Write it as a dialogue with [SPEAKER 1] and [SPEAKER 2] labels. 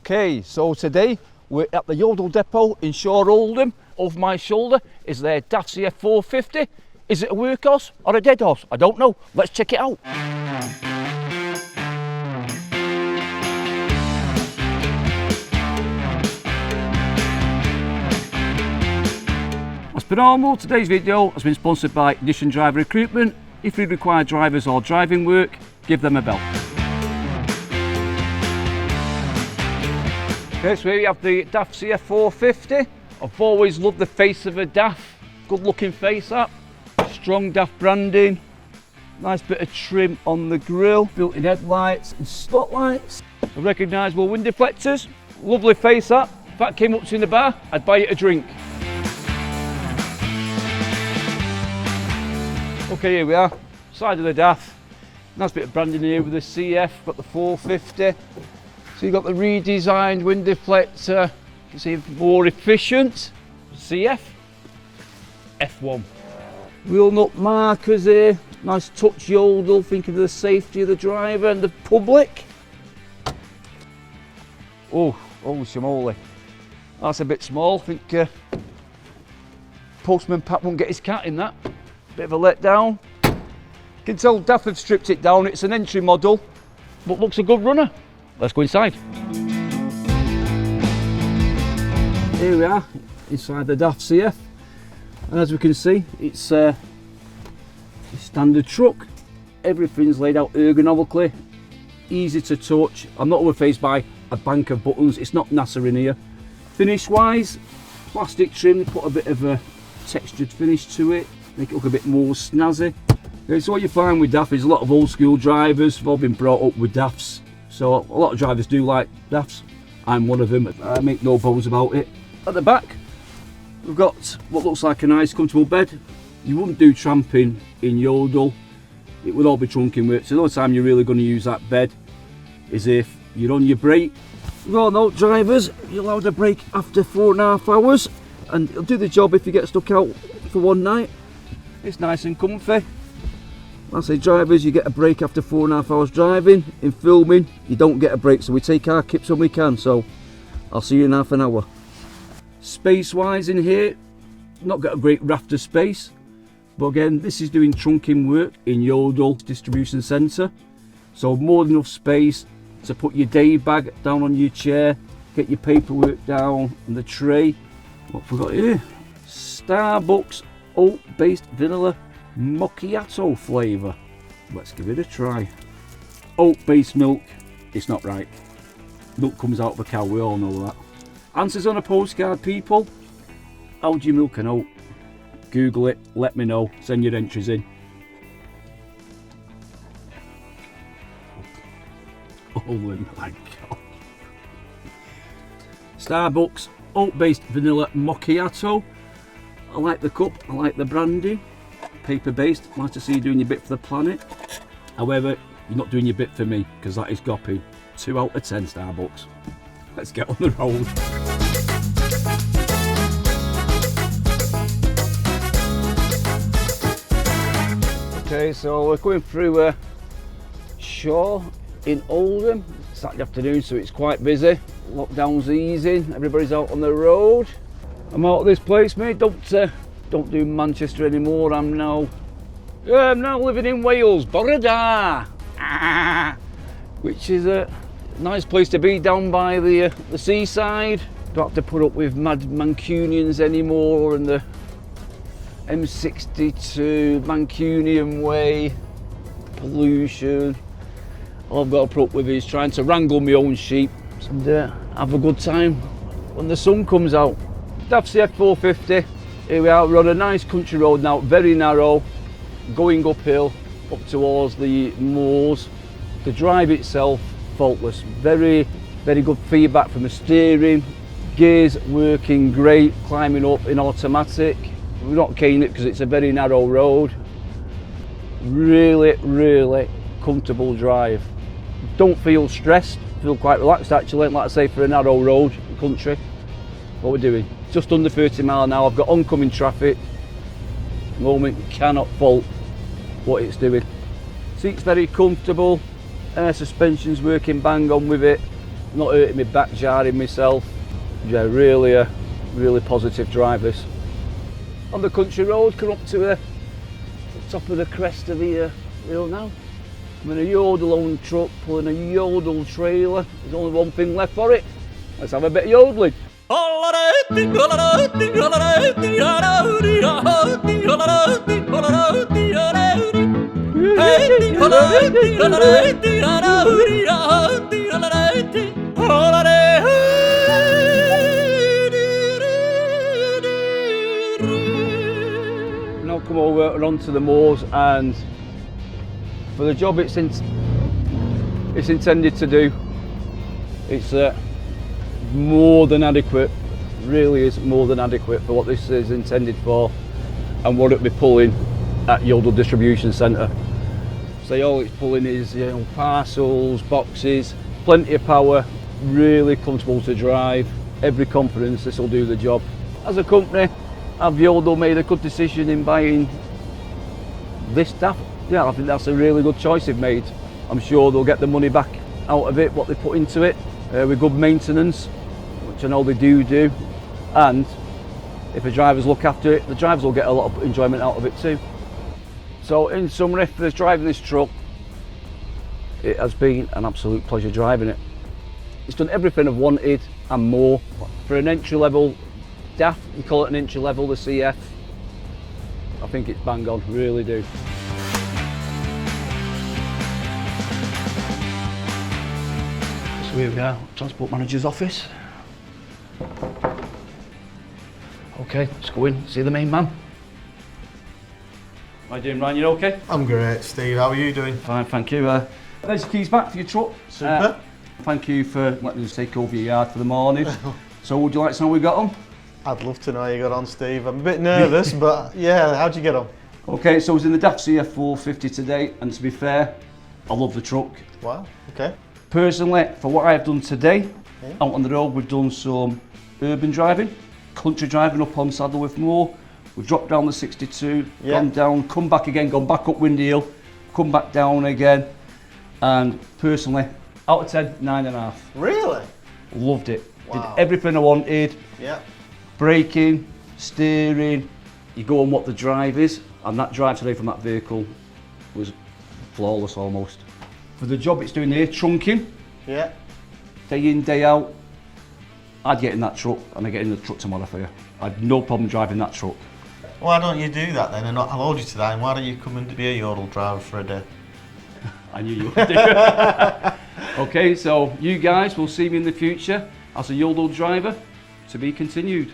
[SPEAKER 1] Okay, so today we're at the Yodel depot in Shore Oldham. Over my shoulder is their DAF CF450. Is it a workhorse or a dead horse? I don't know. Let's check it out. As per normal, today's video has been sponsored by Ignition Driver Recruitment. If you require drivers or driving work, give them a bell. Okay, so here we have the DAF CF450. I've always loved the face of a DAF. Good looking face up. Strong DAF branding. Nice bit of trim on the grille. Built-in headlights and spotlights. Recognisable wind deflectors. Lovely face up. If that came up to in the bar, I'd buy it a drink. Okay, here we are. Side of the DAF. Nice bit of branding here with the CF. Got the 450. So you've got the redesigned wind deflector, you can see more efficient, CF, F1. Wheel nut markers here, nice touch Yodel, thinking of the safety of the driver and the public. Oh, holy schmoly, that's a bit small. I think Postman Pat won't get his cat in that. Bit of a letdown. You can tell DAF have stripped it down, it's an entry model, but looks a good runner. Let's go inside. Here we are, inside the DAF CF. And as we can see, it's a standard truck. Everything's laid out ergonomically, easy to touch. I'm not overfaced by a bank of buttons, it's not NASA in here. Finish wise, plastic trim, put a bit of a textured finish to it, make it look a bit more snazzy. Okay, so what you find with DAF is a lot of old school drivers have all been brought up with DAFs. So a lot of drivers do like DAFs. I'm one of them, I make no bones about it. At the back, we've got what looks like a nice comfortable bed. You wouldn't do tramping in Yodel. It would all be trunking work. So the only time you're really going to use that bed is if you're on your break. We all know drivers, you're allowed a break after 4.5 hours. And it'll do the job if you get stuck out for one night. It's nice and comfy. I say drivers, you get a break after 4.5 hours driving. In filming, you don't get a break, so we take our kips when we can. So I'll see you in half an hour. Space wise in here, not got a great rafter space, but again, this is doing trunking work in Yodel distribution centre, so more than enough space to put your day bag down on your chair, get your paperwork down on the tray. What have we got here? Starbucks oat based vanilla macchiato flavour. Let's give it a try. Oat based milk, it's not right. Milk comes out of a cow, we all know that. Answers on a postcard, people. How do you milk an oat? Google it, let me know, send your entries in. Oh my god. Starbucks oat based vanilla macchiato. I like the cup, I like the branding. Paper based, nice to see you doing your bit for the planet. However, you're not doing your bit for me, because that is gopping. 2 out of 10 Starbucks. Let's get on the road. Okay, so we're going through Shore in Oldham. Saturday afternoon, so it's quite busy. Lockdown's easing, everybody's out on the road. I'm out of this place, mate. Don't do Manchester anymore. I'm now living in Wales, Borada, which is a nice place to be down by the seaside. Don't have to put up with mad Mancunians anymore and the M62 Mancunian way, pollution. All I've got to put up with is trying to wrangle my own sheep and have a good time when the sun comes out. DAF CF450. Here we are, we're on a nice country road now, very narrow, going uphill, up towards the moors. The drive itself, faultless, very, very good feedback from the steering, gears working great, climbing up in automatic. We're not keen it because it's a very narrow road. Really, really comfortable drive. Don't feel stressed, feel quite relaxed actually, like I say, for a narrow road, country. What we're doing, just under 30 miles an hour. I've got oncoming traffic. At the moment, cannot fault what it's doing. Seat's very comfortable, air suspension's working bang on with it. not hurting me back, jarring myself. Yeah, really positive drive this. On the country road, come up to the top of the crest of the hill now. I'm in a Yodel owned truck pulling a Yodel trailer. There's only one thing left for it. Let's have a bit of yodeling. Now come over and onto the moors, and for the job it's intended to do, it's more than adequate. Really is more than adequate for what this is intended for and what it'll be pulling at Yodel distribution centre. So all it's pulling is, you know, parcels, boxes, plenty of power, really comfortable to drive, every confidence this will do the job. As a company, have Yodel made a good decision in buying this DAF? Yeah, I think that's a really good choice they've made. I'm sure they'll get the money back out of it, what they put into it, with good maintenance, which I know they do, and if the drivers look after it, the drivers will get a lot of enjoyment out of it too. So in summary, for driving this truck, it has been an absolute pleasure driving it. It's done everything I've wanted and more. For an entry level DAF, you call it an entry level, the CF, I think it's bang on, really do. So here we are, Transport Manager's office. Okay, let's go in, see the main man. How are you doing, Ryan? You okay?
[SPEAKER 2] I'm great, Steve. How are you doing?
[SPEAKER 1] Fine, thank you. There's your keys back for your truck.
[SPEAKER 2] Super.
[SPEAKER 1] Thank you for letting us take over your yard for the morning. So would you like to know how we got on?
[SPEAKER 2] I'd love to know how you got on, Steve. I'm a bit nervous, but yeah, how'd you get on?
[SPEAKER 1] Okay, so I was in the DAF CF450 today, and to be fair, I love the truck.
[SPEAKER 2] Wow, okay.
[SPEAKER 1] Personally, for what I've done today, out on the road, we've done some urban driving, country driving up on Saddleworth Moor. We've dropped down the 62, gone down, come back again, gone back up Windy Hill, come back down again, and personally, out of 10, 9.5.
[SPEAKER 2] Really?
[SPEAKER 1] Loved it.
[SPEAKER 2] Wow.
[SPEAKER 1] Did everything I wanted.
[SPEAKER 2] Yeah.
[SPEAKER 1] Braking, steering, you go on what the drive is, and that drive today from that vehicle was flawless almost. For the job it's doing here, trunking,
[SPEAKER 2] Yeah.
[SPEAKER 1] day in, day out, I'd get in that truck, and I get in the truck tomorrow for you. I had no problem driving that truck.
[SPEAKER 2] Why don't you do that then, and I'll hold you to that, and why don't you come and be a Yodel driver for a day?
[SPEAKER 1] I knew you would do. Okay, so you guys will see me in the future as a Yodel driver, to be continued.